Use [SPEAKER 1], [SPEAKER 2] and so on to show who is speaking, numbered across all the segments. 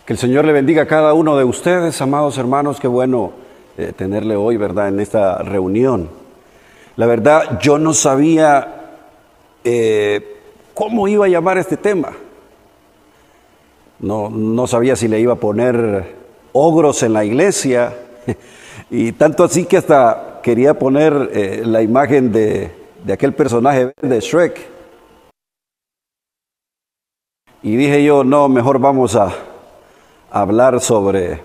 [SPEAKER 1] Que el Señor le bendiga a cada uno de ustedes, amados hermanos. Qué bueno tenerle hoy, ¿verdad?, en esta reunión. La verdad, yo no sabía cómo iba a llamar este tema. No sabía si le iba a poner ogros en la iglesia. Y tanto así que hasta quería poner la imagen de aquel personaje de Shrek. Y dije yo, no, mejor vamos a hablar sobre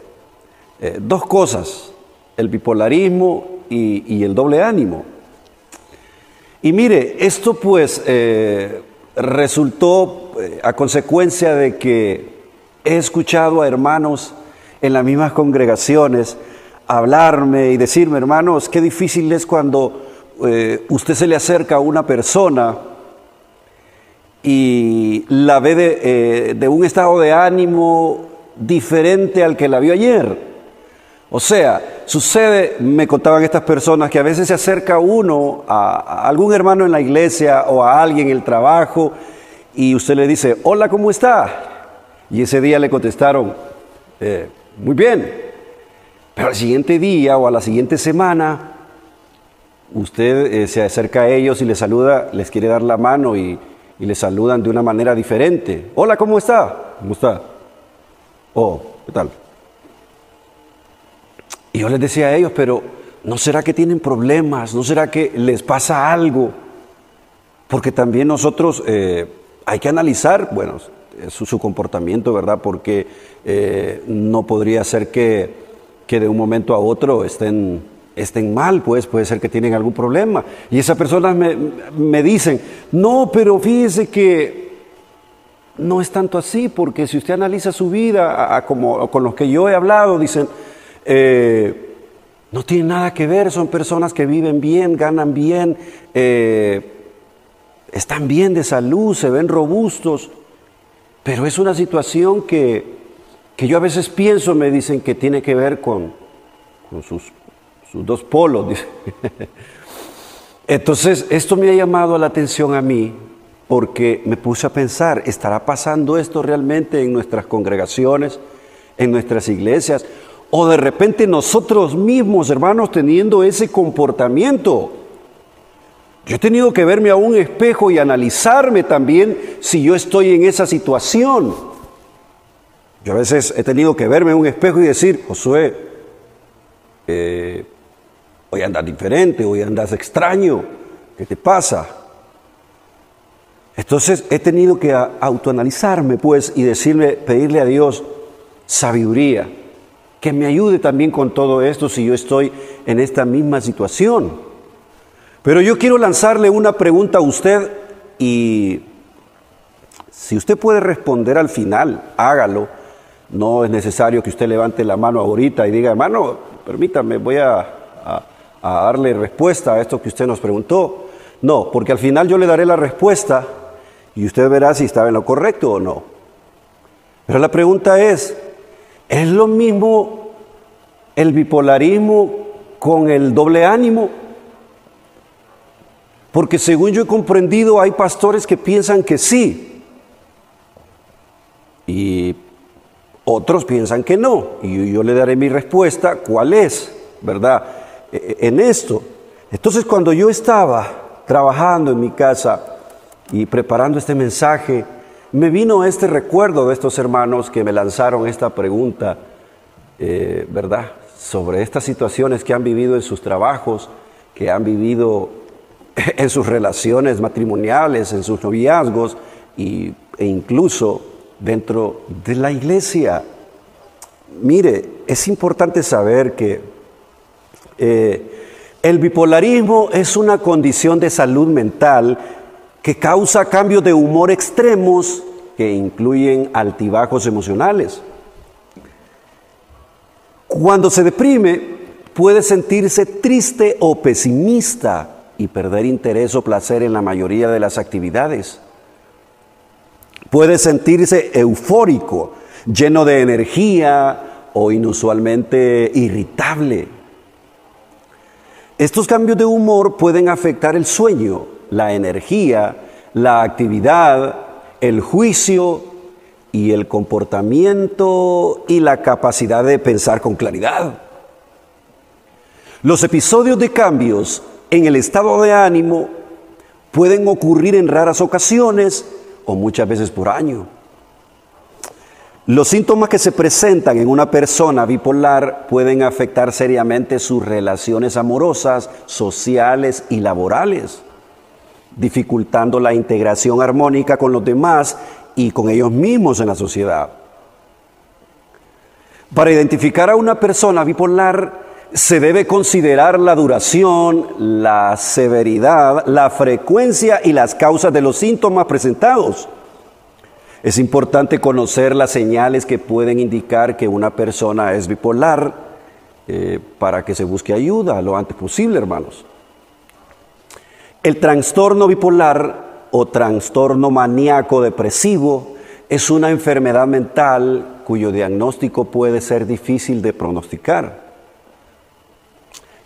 [SPEAKER 1] dos cosas: el bipolarismo y el doble ánimo. Y mire, esto pues resultó a consecuencia de que he escuchado a hermanos en las mismas congregaciones hablarme y decirme: hermanos, qué difícil es cuando usted se le acerca a una persona y la ve de un estado de ánimo diferente al que la vio ayer. O sea, sucede, me contaban estas personas, que a veces se acerca uno a algún hermano en la iglesia o a alguien en el trabajo y usted le dice: hola, ¿cómo está? Y ese día le contestaron: muy bien. Pero al siguiente día o a la siguiente semana usted se acerca a ellos y les saluda, les quiere dar la mano y les saludan de una manera diferente. Hola, ¿cómo está? ¿Cómo está? Oh, ¿qué tal? Y yo les decía a ellos: pero ¿no será que tienen problemas? ¿No será que les pasa algo? Porque también nosotros hay que analizar, bueno, su comportamiento, ¿verdad? Porque no podría ser que de un momento a otro estén mal, pues puede ser que tienen algún problema. Y esas personas me dicen: no, pero fíjese que no es tanto así, porque si usted analiza su vida como con los que yo he hablado, dicen, no tiene nada que ver, son personas que viven bien, ganan bien, están bien de salud, se ven robustos, pero es una situación que yo a veces pienso, me dicen, que tiene que ver con sus dos polos. Dice. Entonces, esto me ha llamado la atención a mí, porque me puse a pensar: ¿estará pasando esto realmente en nuestras congregaciones, en nuestras iglesias? O de repente nosotros mismos, hermanos, teniendo ese comportamiento. Yo he tenido que verme a un espejo y analizarme también si yo estoy en esa situación. Yo a veces he tenido que verme en un espejo y decir: Josué, hoy andas diferente, hoy andas extraño, ¿qué te pasa? Entonces he tenido que autoanalizarme, pues, y pedirle a Dios sabiduría, que me ayude también con todo esto si yo estoy en esta misma situación. Pero yo quiero lanzarle una pregunta a usted, y si usted puede responder al final, hágalo. No es necesario que usted levante la mano ahorita y diga: hermano, permítame, voy a darle respuesta a esto que usted nos preguntó. No, porque al final yo le daré la respuesta y usted verá si estaba en lo correcto o no. Pero la pregunta ¿es lo mismo el bipolarismo con el doble ánimo? Porque según yo he comprendido, hay pastores que piensan que sí, y otros piensan que no. Y yo le daré mi respuesta, cuál es, ¿verdad?, en esto. Entonces, cuando yo estaba trabajando en mi casa y preparando este mensaje, me vino este recuerdo de estos hermanos que me lanzaron esta pregunta, ¿verdad?, sobre estas situaciones que han vivido en sus trabajos, que han vivido en sus relaciones matrimoniales, en sus noviazgos e incluso dentro de la iglesia. Mire, es importante saber que el bipolarismo es una condición de salud mental que causa cambios de humor extremos que incluyen altibajos emocionales. Cuando se deprime, puede sentirse triste o pesimista y perder interés o placer en la mayoría de las actividades. Puede sentirse eufórico, lleno de energía o inusualmente irritable. Estos cambios de humor pueden afectar el sueño, la energía, la actividad, el juicio y el comportamiento y la capacidad de pensar con claridad. Los episodios de cambios en el estado de ánimo pueden ocurrir en raras ocasiones o muchas veces por año. Los síntomas que se presentan en una persona bipolar pueden afectar seriamente sus relaciones amorosas, sociales y laborales, dificultando la integración armónica con los demás y con ellos mismos en la sociedad. Para identificar a una persona bipolar, se debe considerar la duración, la severidad, la frecuencia y las causas de los síntomas presentados. Es importante conocer las señales que pueden indicar que una persona es bipolar para que se busque ayuda lo antes posible, hermanos. El trastorno bipolar o trastorno maníaco depresivo es una enfermedad mental cuyo diagnóstico puede ser difícil de pronosticar.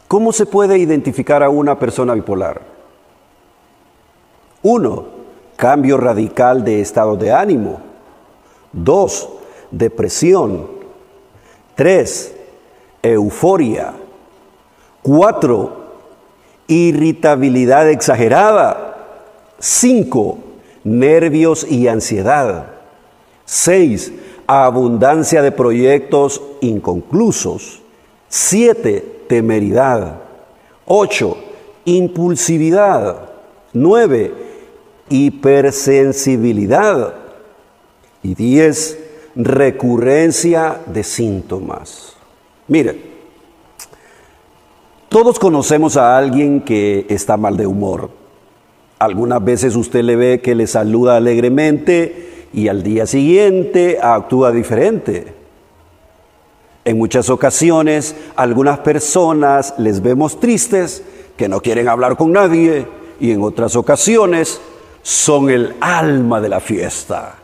[SPEAKER 1] ¿Cómo se puede identificar a una persona bipolar? 1. Cambio radical de estado de ánimo. 2. Depresión. 3. Euforia. 4. Irritabilidad exagerada. 5. Nervios y ansiedad. 6. Abundancia de proyectos inconclusos. 7. Temeridad. 8. Impulsividad. 9. Hipersensibilidad. Y 10. Recurrencia de síntomas. Miren, todos conocemos a alguien que está mal de humor. Algunas veces usted le ve que le saluda alegremente y al día siguiente actúa diferente. En muchas ocasiones, algunas personas les vemos tristes, que no quieren hablar con nadie, y en otras ocasiones son el alma de la fiesta.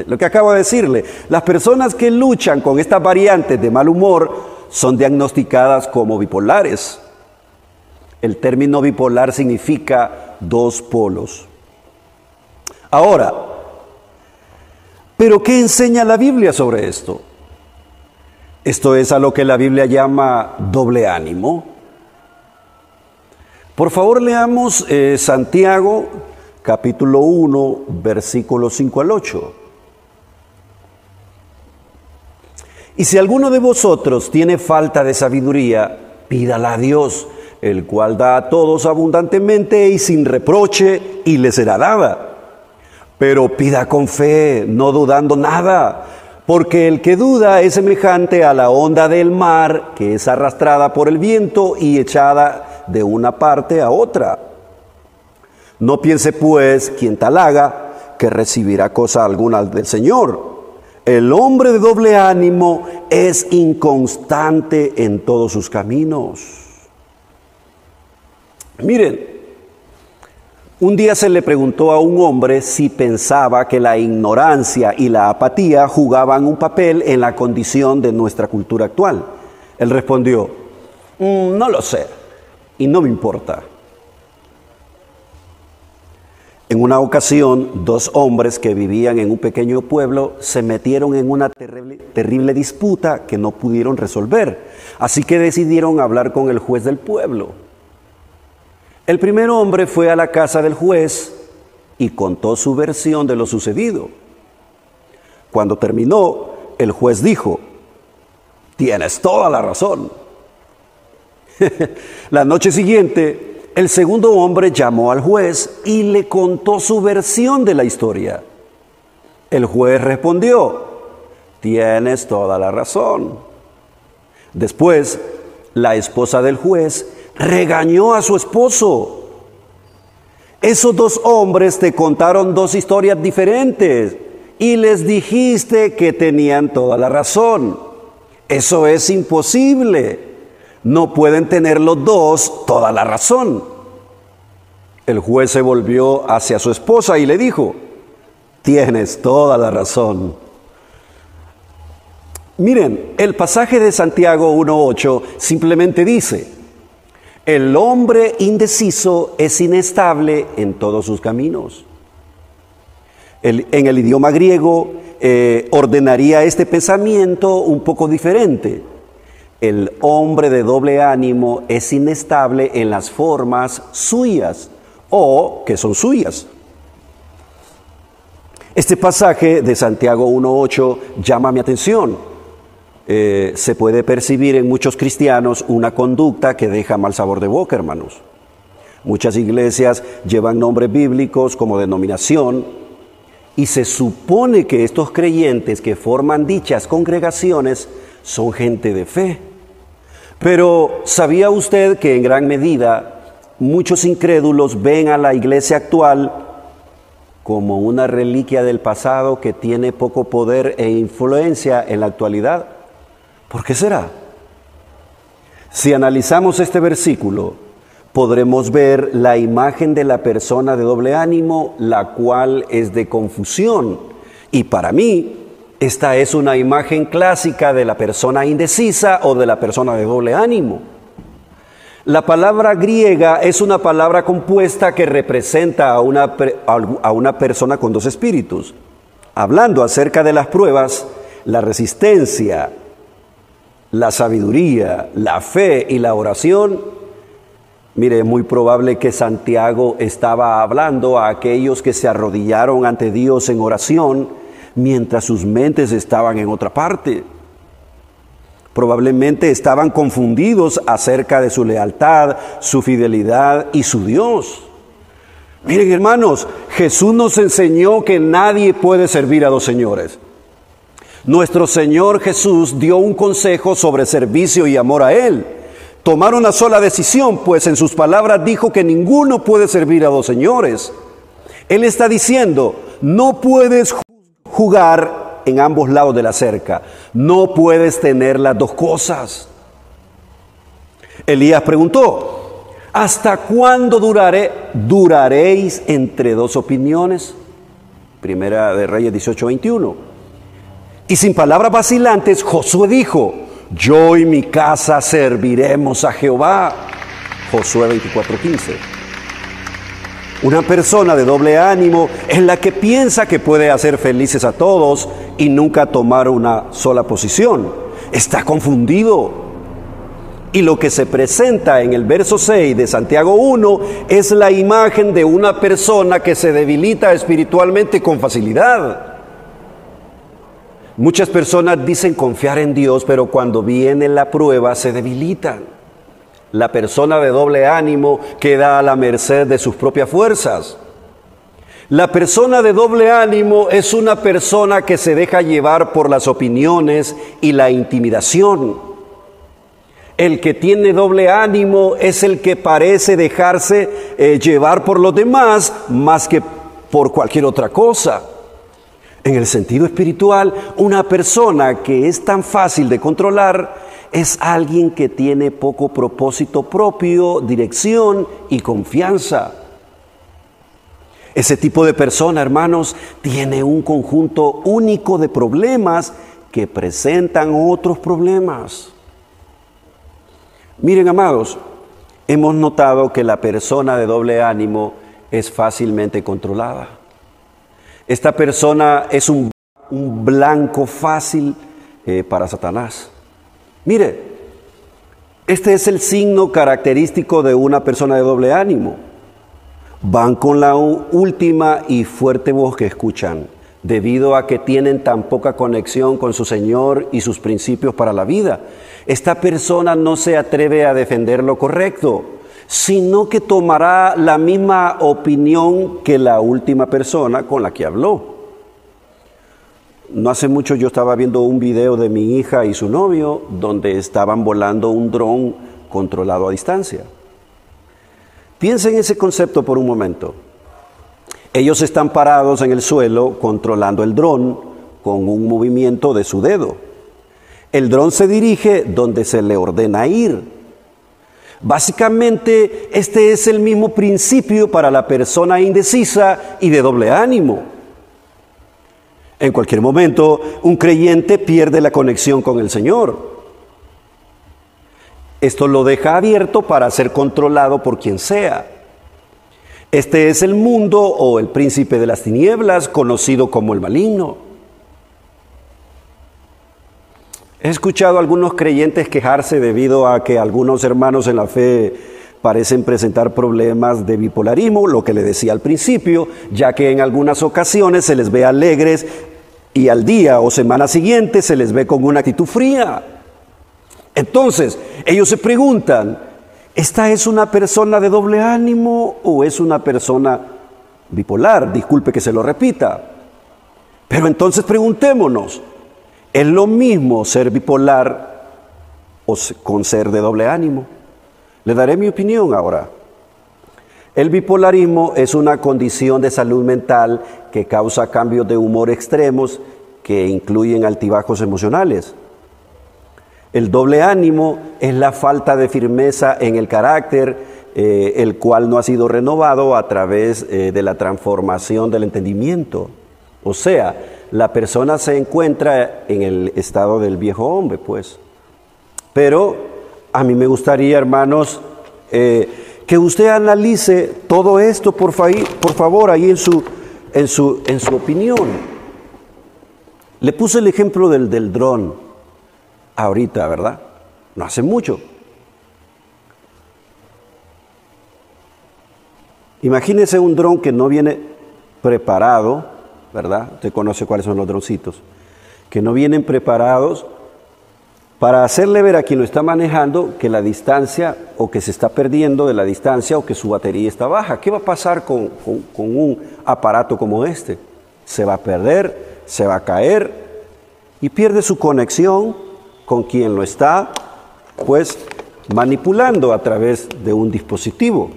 [SPEAKER 1] Lo que acabo de decirle, las personas que luchan con estas variantes de mal humor son diagnosticadas como bipolares. El término bipolar significa dos polos. Ahora, ¿pero qué enseña la Biblia sobre esto? Esto es a lo que la Biblia llama doble ánimo. Por favor, leamos Santiago, capítulo 1, versículos 5 al 8. Y si alguno de vosotros tiene falta de sabiduría, pídala a Dios, el cual da a todos abundantemente y sin reproche, y le será dada. Pero pida con fe, no dudando nada, porque el que duda es semejante a la onda del mar, que es arrastrada por el viento y echada de una parte a otra. No piense pues quien tal haga, que recibirá cosa alguna del Señor. El hombre de doble ánimo es inconstante en todos sus caminos. Miren, un día se le preguntó a un hombre si pensaba que la ignorancia y la apatía jugaban un papel en la condición de nuestra cultura actual. Él respondió, no lo sé y no me importa. En una ocasión, dos hombres que vivían en un pequeño pueblo se metieron en una terrible disputa que no pudieron resolver. Así que decidieron hablar con el juez del pueblo. El primer hombre fue a la casa del juez y contó su versión de lo sucedido. Cuando terminó, el juez dijo, tienes toda la razón. La noche siguiente, el segundo hombre llamó al juez y le contó su versión de la historia. El juez respondió, tienes toda la razón. Después, la esposa del juez regañó a su esposo. Esos dos hombres te contaron dos historias diferentes y les dijiste que tenían toda la razón. Eso es imposible. No pueden tener los dos toda la razón. El juez se volvió hacia su esposa y le dijo, tienes toda la razón. Miren, el pasaje de Santiago 1:8 simplemente dice, el hombre indeciso es inestable en todos sus caminos. En el idioma griego, ordenaría este pensamiento un poco diferente. El hombre de doble ánimo es inestable en las formas suyas o que son suyas. Este pasaje de Santiago 1:8 llama mi atención. Se puede percibir en muchos cristianos una conducta que deja mal sabor de boca, hermanos. Muchas iglesias llevan nombres bíblicos como denominación y se supone que estos creyentes que forman dichas congregaciones son gente de fe. Pero ¿sabía usted que en gran medida muchos incrédulos ven a la iglesia actual como una reliquia del pasado que tiene poco poder e influencia en la actualidad? ¿Por qué será? Si analizamos este versículo, podremos ver la imagen de la persona de doble ánimo, la cual es de confusión. Y para mí, esta es una imagen clásica de la persona indecisa o de la persona de doble ánimo. La palabra griega es una palabra compuesta que representa a una persona con dos espíritus. Hablando acerca de las pruebas, la resistencia, la sabiduría, la fe y la oración, mire, es muy probable que Santiago estaba hablando a aquellos que se arrodillaron ante Dios en oración mientras sus mentes estaban en otra parte. Probablemente estaban confundidos acerca de su lealtad, su fidelidad y su Dios. Miren, hermanos, Jesús nos enseñó que nadie puede servir a dos señores. Nuestro Señor Jesús dio un consejo sobre servicio y amor a Él. Tomar una sola decisión, pues en sus palabras dijo que ninguno puede servir a dos señores. Él está diciendo, no puedes jugar en ambos lados de la cerca. No puedes tener las dos cosas. Elías preguntó, ¿hasta cuándo duraréis entre dos opiniones? Primera de Reyes 18:21. Y sin palabras vacilantes, Josué dijo, yo y mi casa serviremos a Jehová. Josué 24:15. Una persona de doble ánimo es la que piensa que puede hacer felices a todos y nunca tomar una sola posición. Está confundido. Y lo que se presenta en el verso 6 de Santiago 1 es la imagen de una persona que se debilita espiritualmente con facilidad. Muchas personas dicen confiar en Dios, pero cuando viene la prueba se debilitan. La persona de doble ánimo queda a la merced de sus propias fuerzas. La persona de doble ánimo es una persona que se deja llevar por las opiniones y la intimidación. El que tiene doble ánimo es el que parece dejarse llevar por los demás más que por cualquier otra cosa. En el sentido espiritual, una persona que es tan fácil de controlar es alguien que tiene poco propósito propio, dirección y confianza. Ese tipo de persona, hermanos, tiene un conjunto único de problemas que presentan otros problemas. Miren, amados, hemos notado que la persona de doble ánimo es fácilmente controlada. Esta persona es un blanco fácil para Satanás. Mire, este es el signo característico de una persona de doble ánimo. Van con la última y fuerte voz que escuchan, debido a que tienen tan poca conexión con su Señor y sus principios para la vida. Esta persona no se atreve a defender lo correcto, sino que tomará la misma opinión que la última persona con la que habló. No hace mucho yo estaba viendo un video de mi hija y su novio donde estaban volando un dron controlado a distancia. Piensen en ese concepto por un momento. Ellos están parados en el suelo controlando el dron con un movimiento de su dedo. El dron se dirige donde se le ordena ir. Básicamente, este es el mismo principio para la persona indecisa y de doble ánimo. En cualquier momento, un creyente pierde la conexión con el Señor. Esto lo deja abierto para ser controlado por quien sea. Este es el mundo o el príncipe de las tinieblas, conocido como el maligno. He escuchado a algunos creyentes quejarse debido a que algunos hermanos en la fe parecen presentar problemas de bipolarismo, lo que le decía al principio, ya que en algunas ocasiones se les ve alegres y al día o semana siguiente se les ve con una actitud fría. Entonces, ellos se preguntan, ¿esta es una persona de doble ánimo o es una persona bipolar? Disculpe que se lo repita. Pero entonces preguntémonos, ¿es lo mismo ser bipolar o con ser de doble ánimo? Le daré mi opinión ahora. El bipolarismo es una condición de salud mental que causa cambios de humor extremos que incluyen altibajos emocionales. El doble ánimo es la falta de firmeza en el carácter, el cual no ha sido renovado a través de la transformación del entendimiento. O sea, la persona se encuentra en el estado del viejo hombre, pues. Pero a mí me gustaría, hermanos, que usted analice todo esto, por favor, ahí en su opinión. Le puse el ejemplo del dron ahorita, ¿verdad? No hace mucho. Imagínese un dron que no viene preparado, ¿verdad? Usted conoce cuáles son los droncitos, que no vienen preparados para hacerle ver a quien lo está manejando que la distancia o que se está perdiendo de la distancia o que su batería está baja. ¿Qué va a pasar con un aparato como este? Se va a perder, se va a caer y pierde su conexión con quien lo está, pues, manipulando a través de un dispositivo.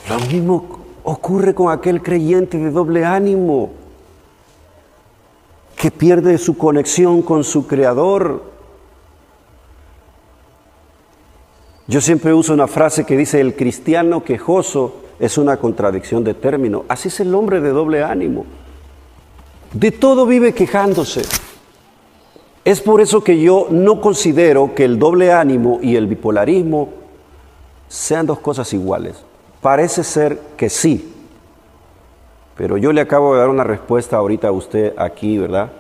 [SPEAKER 1] Lo mismo ocurre con aquel creyente de doble ánimo que pierde su conexión con su Creador. Yo siempre uso una frase que dice: el cristiano quejoso es una contradicción de término. Así es el hombre de doble ánimo. De todo vive quejándose. Es por eso que yo no considero que el doble ánimo y el bipolarismo sean dos cosas iguales. Parece ser que sí, pero yo le acabo de dar una respuesta ahorita a usted aquí, ¿verdad?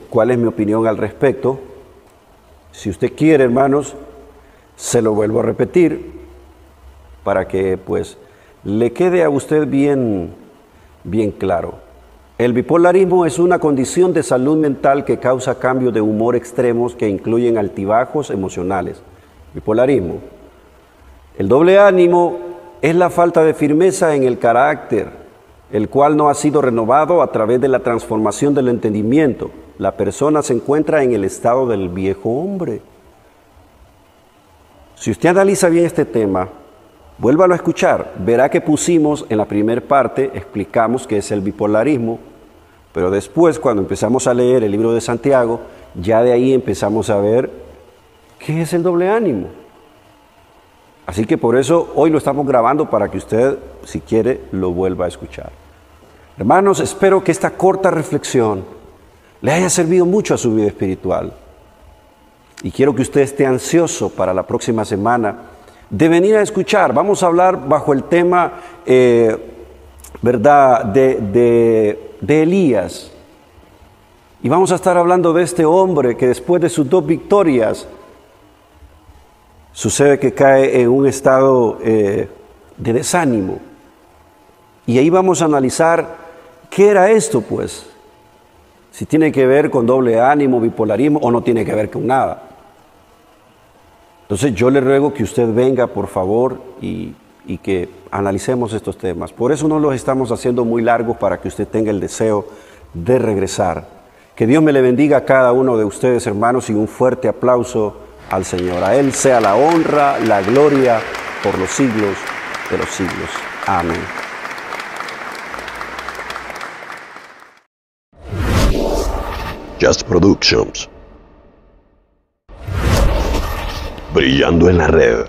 [SPEAKER 1] ¿Cuál es mi opinión al respecto? Si usted quiere, hermanos, se lo vuelvo a repetir para que, pues, le quede a usted bien claro. El bipolarismo es una condición de salud mental que causa cambios de humor extremos que incluyen altibajos emocionales. Bipolarismo. El doble ánimo es la falta de firmeza en el carácter, el cual no ha sido renovado a través de la transformación del entendimiento. La persona se encuentra en el estado del viejo hombre. Si usted analiza bien este tema, vuélvalo a escuchar, verá que pusimos en la primera parte, explicamos qué es el bipolarismo, pero después cuando empezamos a leer el libro de Santiago, ya de ahí empezamos a ver qué es el doble ánimo. Así que por eso hoy lo estamos grabando para que usted, si quiere, lo vuelva a escuchar. Hermanos, espero que esta corta reflexión le haya servido mucho a su vida espiritual. Y quiero que usted esté ansioso para la próxima semana de venir a escuchar. Vamos a hablar bajo el tema, ¿verdad?, de Elías. Y vamos a estar hablando de este hombre que después de sus 2 victorias, sucede que cae en un estado de desánimo. Y ahí vamos a analizar qué era esto, pues. Si tiene que ver con doble ánimo, bipolarismo, o no tiene que ver con nada. Entonces yo le ruego que usted venga, por favor, y que analicemos estos temas. Por eso no los estamos haciendo muy largos, para que usted tenga el deseo de regresar. Que Dios me le bendiga a cada uno de ustedes, hermanos, y un fuerte aplauso al Señor. A Él sea la honra, la gloria por los siglos de los siglos. Amén.
[SPEAKER 2] Just Productions. Brillando en la red.